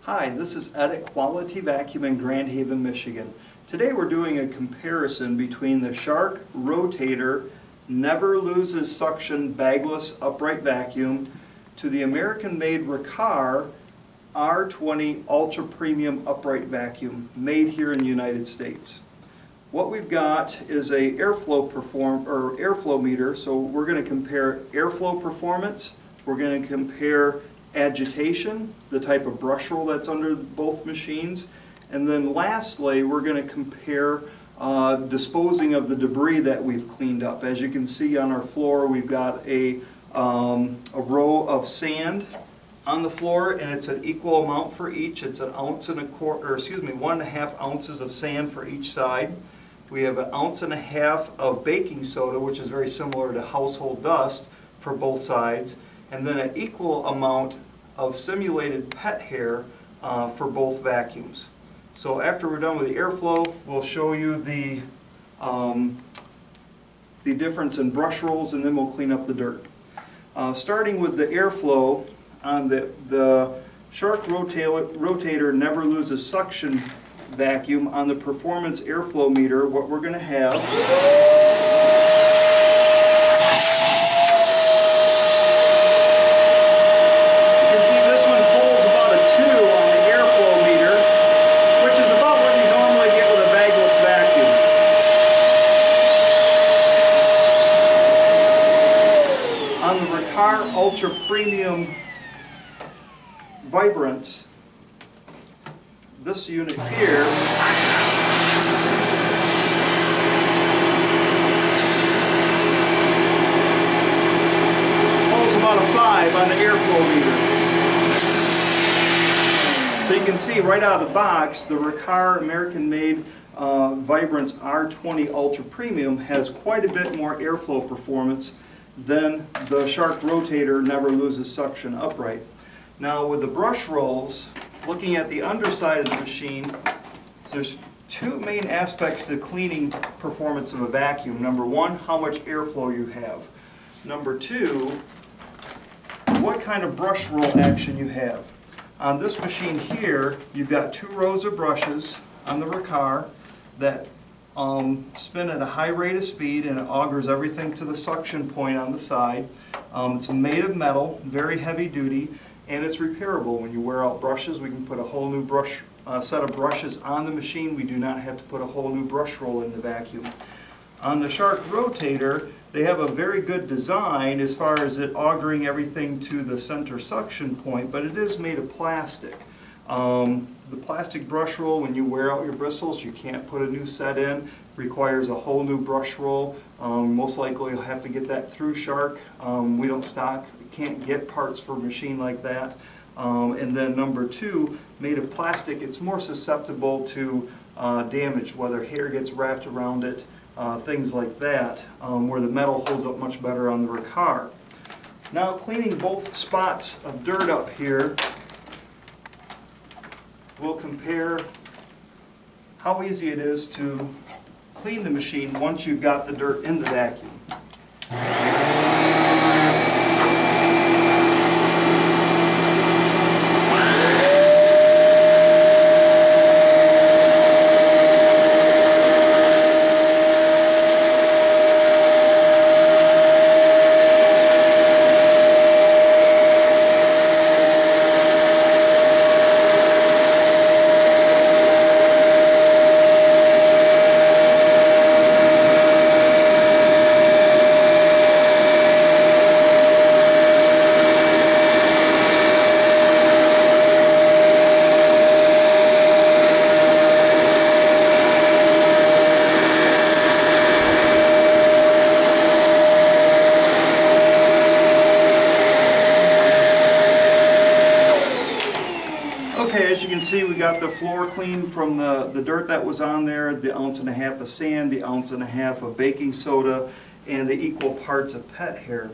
Hi, this is Ed at Quality Vacuum in Grand Haven, Michigan. Today we're doing a comparison between the Shark Rotator Never Loses Suction Bagless Upright Vacuum to the American-made Riccar R20 Ultra Premium Upright Vacuum made here in the United States. What we've got is a airflow meter, so we're going to compare airflow performance, we're going to compare agitation, the type of brush roll that's under both machines, and then lastly we're going to compare disposing of the debris that we've cleaned up. As you can see on our floor, we've got a row of sand on the floor, and it's an equal amount for each. It's an ounce and a quarter, or excuse me, 1.5 ounces of sand for each side. We have 1.5 ounces of baking soda, which is very similar to household dust, for both sides, and then an equal amount of simulated pet hair for both vacuums. So after we're done with the airflow, we'll show you the difference in brush rolls, and then we'll clean up the dirt. Starting with the airflow, on the Shark Rotator Never Loses Suction vacuum, on the performance airflow meter, what we're going to have Ultra Premium Vibrance. This unit here holds about a 5 on the airflow meter. So you can see right out of the box, the Riccar American-made Vibrance R20 Ultra Premium has quite a bit more airflow performance than the Shark Rotator Never Loses Suction Upright. Now with the brush rolls, looking at the underside of the machine, there's two main aspects to cleaning performance of a vacuum. Number one, how much airflow you have. Number two, what kind of brush roll action you have. On this machine here, you've got 2 rows of brushes on the Riccar that spin at a high rate of speed, and it augers everything to the suction point on the side. It's made of metal, very heavy duty, and it's repairable. When you wear out brushes, we can put a whole new set of brushes on the machine. We do not have to put a whole new brush roll in the vacuum. On the Shark Rotator, they have a very good design as far as it augering everything to the center suction point, but it is made of plastic. The plastic brush roll, when you wear out your bristles, you can't put a new set in, requires a whole new brush roll. Most likely you'll have to get that through Shark. We don't stock, can't get parts for a machine like that. And then number two, made of plastic, it's more susceptible to damage, whether hair gets wrapped around it, things like that, where the metal holds up much better on the Riccar. Now cleaning both spots of dirt up here, we'll compare how easy it is to clean the machine once you've got the dirt in the vacuum. Okay, as you can see, we got the floor cleaned from the dirt that was on there, the 1.5 ounces of sand, the 1.5 ounces of baking soda, and the equal parts of pet hair.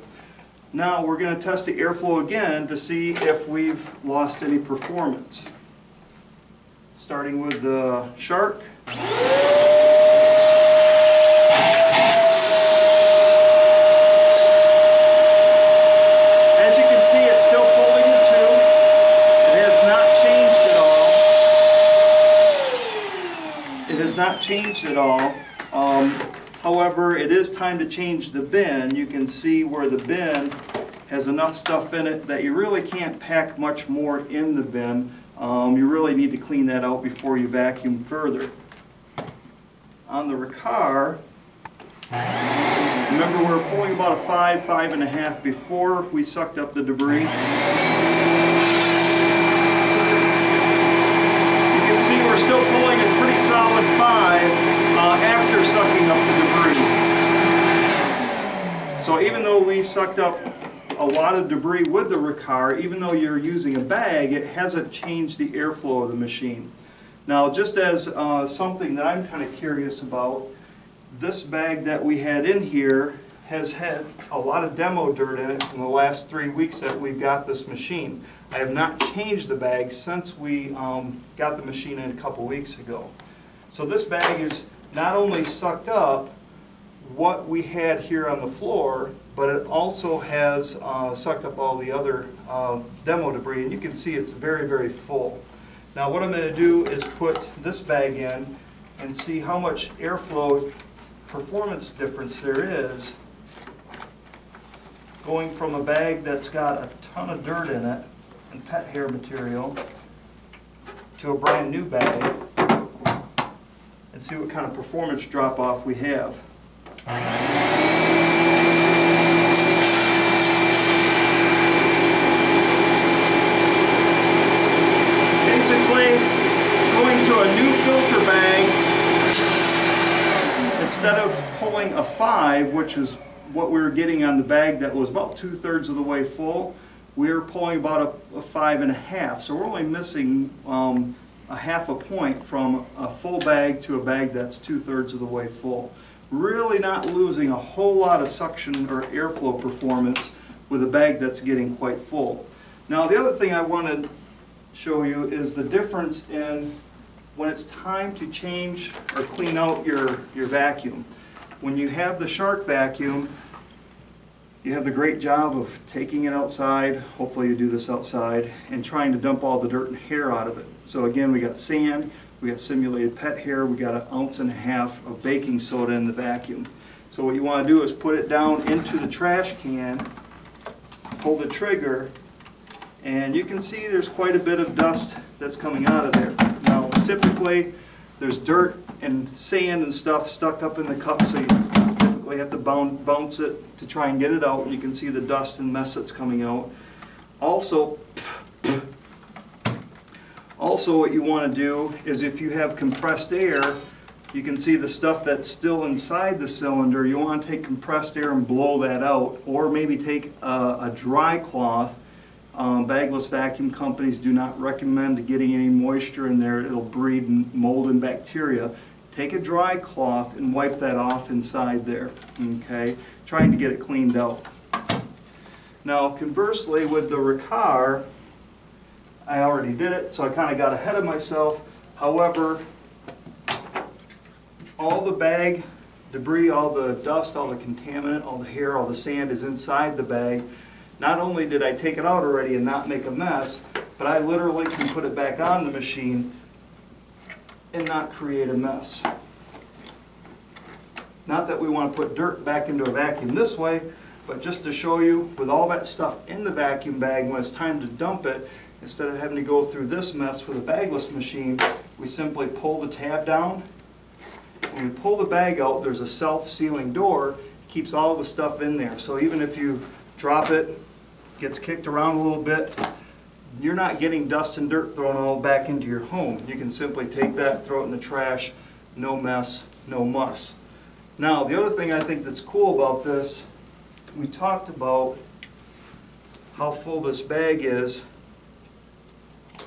Now we're going to test the airflow again to see if we've lost any performance. Starting with the Shark. As you can see, it's still pulling the tube. It has not changed at all. changed it all. However, it is time to change the bin. You can see where the bin has enough stuff in it that you really can't pack much more in the bin. You really need to clean that out before you vacuum further. On the Riccar, remember we were pulling about a 5, 5.5 before we sucked up the debris. You can see we're still pulling a pretty solid 5 after sucking up the debris. So even though we sucked up a lot of debris with the Riccar, even though you're using a bag, it hasn't changed the airflow of the machine. Now, just as something that I'm kind of curious about, this bag that we had in here has had a lot of demo dirt in it in the last 3 weeks that we've got this machine. I have not changed the bag since we got the machine in a couple weeks ago. So this bag is not only sucked up what we had here on the floor, but it also has sucked up all the other demo debris, and you can see it's very, very full. Now what I'm going to do is put this bag in and see how much airflow performance difference there is going from a bag that's got a ton of dirt in it and pet hair material to a brand new bag, and see what kind of performance drop off we have. Basically, going to a new filter bag, instead of pulling a 5, which is what we were getting on the bag that was about 2/3 of the way full, we were pulling about a 5.5. So we're only missing a 0.5 point from a full bag to a bag that's 2/3 of the way full. Really not losing a whole lot of suction or airflow performance with a bag that's getting quite full. Now the other thing I want to show you is the difference in when it's time to change or clean out your vacuum. When you have the Shark vacuum, you have the great job of taking it outside, hopefully you do this outside, and trying to dump all the dirt and hair out of it. So again, we got sand, we got simulated pet hair, we got 1.5 ounces of baking soda in the vacuum. So what you want to do is put it down into the trash can, pull the trigger, and you can see there's quite a bit of dust that's coming out of there. Now typically there's dirt and sand and stuff stuck up in the cup, so you typically have to bounce it to try and get it out, and you can see the dust and mess that's coming out. Also what you want to do is, if you have compressed air, you can see the stuff that's still inside the cylinder. You want to take compressed air and blow that out, or maybe take a dry cloth. Bagless vacuum companies do not recommend getting any moisture in there. It'll breed mold and bacteria. Take a dry cloth and wipe that off inside there, okay? Trying to get it cleaned out. Now conversely, with the Riccar, I already did it, so I kind of got ahead of myself. However, all the bag debris, all the dust, all the contaminant, all the hair, all the sand is inside the bag. Not only did I take it out already and not make a mess, but I literally can put it back on the machine and not create a mess. Not that we want to put dirt back into a vacuum this way, but just to show you, with all that stuff in the vacuum bag, when it's time to dump it, instead of having to go through this mess with a bagless machine, we simply pull the tab down. When we pull the bag out, there's a self-sealing door. It keeps all the stuff in there. So even if you drop it, gets kicked around a little bit, you're not getting dust and dirt thrown all back into your home. You can simply take that, throw it in the trash, no mess, no muss. Now, the other thing I think that's cool about this, we talked about how full this bag is.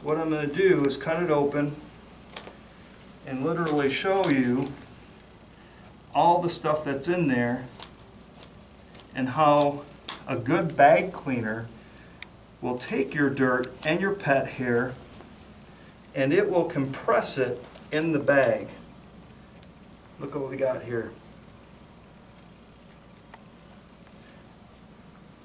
What I'm going to do is cut it open and literally show you all the stuff that's in there, and how a good bag cleaner will take your dirt and your pet hair and it will compress it in the bag. Look what we got here.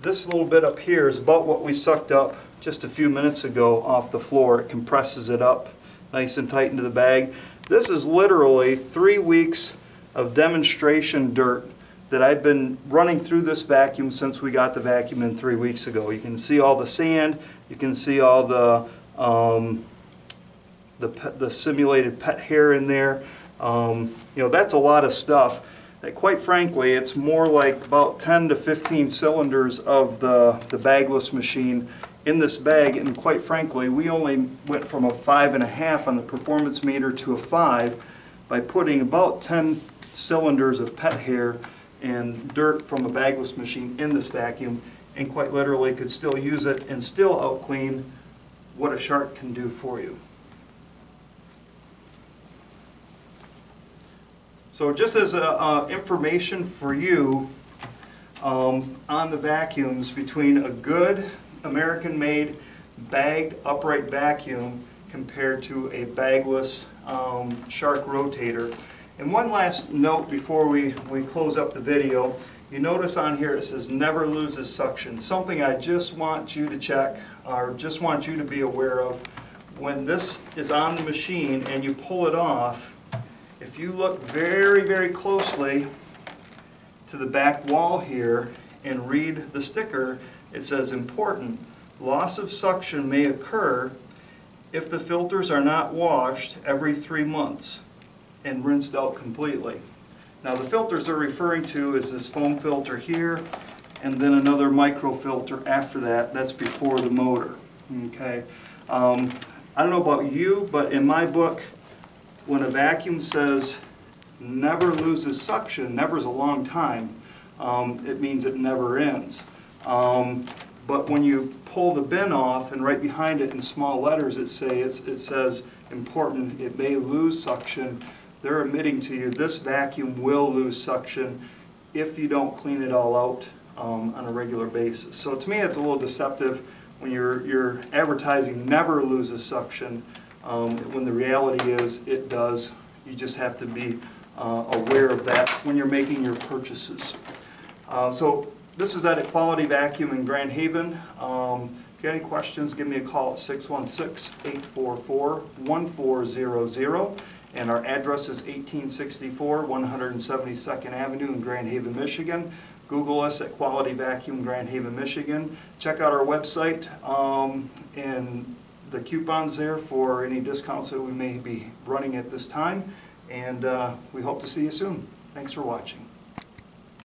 This little bit up here is about what we sucked up just a few minutes ago off the floor. It compresses it up nice and tight into the bag. This is literally 3 weeks of demonstration dirt that I've been running through this vacuum since we got the vacuum in 3 weeks ago. You can see all the sand, you can see all the simulated pet hair in there. You know, that's a lot of stuff. That, quite frankly, it's more like about 10 to 15 cylinders of the bagless machine in this bag, and quite frankly, we only went from a 5.5 on the performance meter to a 5 by putting about 10 cylinders of pet hair and dirt from a bagless machine in this vacuum, and quite literally could still use it and still out clean what a shark can do for you. So just as information for you on the vacuums between a good American-made bagged upright vacuum compared to a bagless Shark Rotator. And one last note before we close up the video. You notice on here it says never loses suction. Something I just want you to check, or just want you to be aware of. When this is on the machine and you pull it off, if you look very, very closely to the back wall here and read the sticker, it says important. Loss of suction may occur if the filters are not washed every 3 months and rinsed out completely. Now the filters they're referring to is this foam filter here, and then another micro filter after that. That's before the motor. Okay. I don't know about you, but in my book, when a vacuum says never loses suction, never is a long time. It means it never ends. But when you pull the bin off, and right behind it in small letters it says important, it may lose suction. They're admitting to you this vacuum will lose suction if you don't clean it all out on a regular basis. So to me it's a little deceptive when you're advertising never loses suction, when the reality is it does. You just have to be aware of that when you're making your purchases. So this is at Quality Vacuum in Grand Haven. If you have any questions, give me a call at 616-844-1400. And our address is 1864 172nd Avenue in Grand Haven, Michigan. Google us at Quality Vacuum Grand Haven, Michigan. Check out our website and the coupons there for any discounts that we may be running at this time. And we hope to see you soon. Thanks for watching.